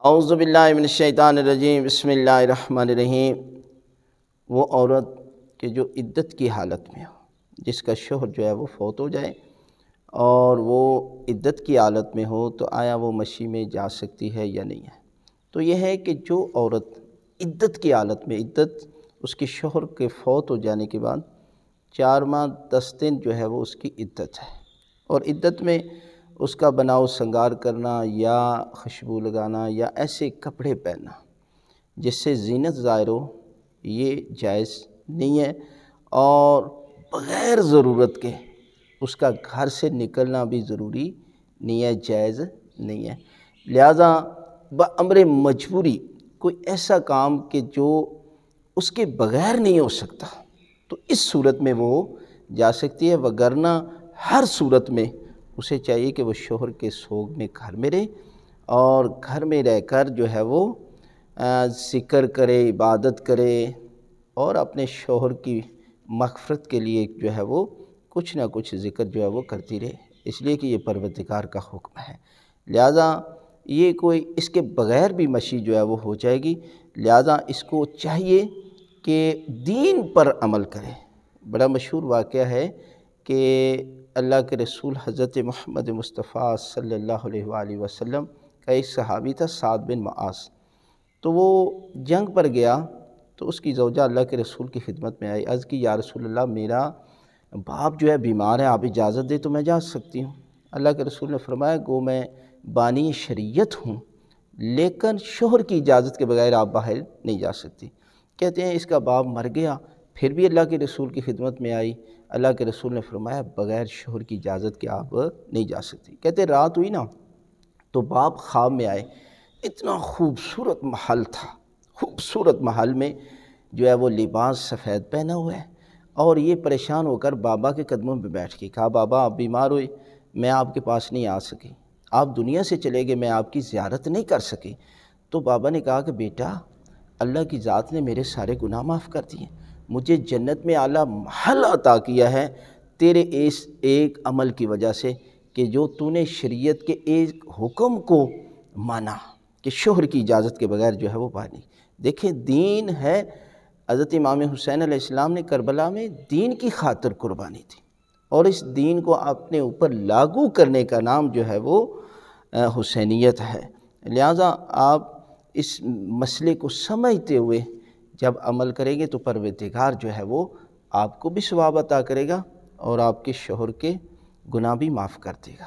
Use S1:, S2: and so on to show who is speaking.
S1: اعوذ باللہ من الشیطان الرجیم، بسم اللہ الرحمن الرحیم۔ وہ عورت کہ جو عدت کی حالت میں ہو، جس کا شوہر جو ہے وہ فوت ہو جائے اور وہ عدت کی حالت میں ہو، تو آیا وہ مشی میں جا سکتی ہے یا نہیں ہے؟ تو یہ ہے کہ جو عورت عدت کی حالت میں، عدت اس کے شوہر کے فوت ہو جانے کے بعد 4 ماہ 10 دن جو ہے وہ اس کی عدت ہے، اور عدت میں اس کا بناؤ سنگار کرنا یا خوشبو لگانا یا ایسے کپڑے پہننا جس سے زینت ظاہر ہو، یہ جائز نہیں ہے، اور بغیر ضرورت کے اس کا گھر سے نکلنا بھی ضروری نہیں ہے، جائز نہیں ہے۔ لہٰذا بامر مجبوری کوئی ایسا کام کہ جو اس کے بغیر نہیں ہو سکتا، تو اس صورت میں وہ جا سکتی ہے، وگرنہ ہر صورت میں اسے چاہیے کہ وہ شوہر کے سوگ میں گھر میں رہے، اور گھر میں رہ کر جو ہے وہ ذکر کرے، عبادت کرے، اور اپنے شوہر کی مغفرت کے لیے جو ہے وہ کچھ نہ کچھ ذکر جو ہے وہ کرتی رہے، اس لیے کہ یہ پروردگار کا حکم ہے۔ لہٰذا یہ کوئی اس کے بغیر بھی مشی جو ہے وہ ہو جائے گی، لہٰذا اس کو چاہیے کہ دین پر عمل کرے۔ بڑا مشہور واقعہ ہے کہ اللہ کے رسول حضرت محمد مصطفیٰ صلی اللہ علیہ وآلہ وسلم کا ایک صحابی تھا، سعد بن معاذ، تو وہ جنگ پر گیا، تو اس کی زوجہ اللہ کے رسول کی خدمت میں آئی، عرض کی یا رسول اللہ میرا باپ جو ہے بیمار ہے، آپ اجازت دے تو میں جا سکتی ہوں؟ اللہ کے رسول نے فرمایا گو میں بانی شریعت ہوں، لیکن شوہر کی اجازت کے بغیر آپ باہر نہیں جا سکتی۔ کہتے ہیں اس کا باپ مر گیا، پھر بھی اللہ کے رسول کی خدمت میں آئی، اللہ کے رسول نے فرمایا بغیر شوہر کی اجازت کے آپ نہیں جا سکتی۔ کہتے ہیں رات ہوئی نا، تو باپ خواب میں آئے، اتنا خوبصورت محل تھا، خوبصورت محل میں جو ہے وہ لباس سفید پہنا ہوا ہے، اور یہ پریشان ہو کر بابا کے قدموں پہ بیٹھ کے کہا بابا آپ بیمار ہوئے، میں آپ کے پاس نہیں آ سکی، آپ دنیا سے چلے گئے، میں آپ کی زیارت نہیں کر سکی۔ تو بابا نے کہا کہ بیٹا اللہ کی ذات نے میرے سارے گناہ معاف کر دیے، مجھے جنت میں اعلیٰ محل عطا کیا ہے تیرے اس ایک عمل کی وجہ سے کہ جو تو نے شریعت کے ایک حکم کو مانا کہ شوہر کی اجازت کے بغیر جو ہے وہ باہر نہیں۔ دیکھیں دین ہے، حضرت امام حسین علیہ السلام نے کربلا میں دین کی خاطر قربانی تھی، اور اس دین کو اپنے اوپر لاگو کرنے کا نام جو ہے وہ حسینیت ہے۔ لہٰذا آپ اس مسئلے کو سمجھتے ہوئے جب عمل کریں گے تو پروردگار جو ہے وہ آپ کو بھی ثواب عطا کرے گا، اور آپ کے شوہر کے گناہ بھی معاف کر دے گا۔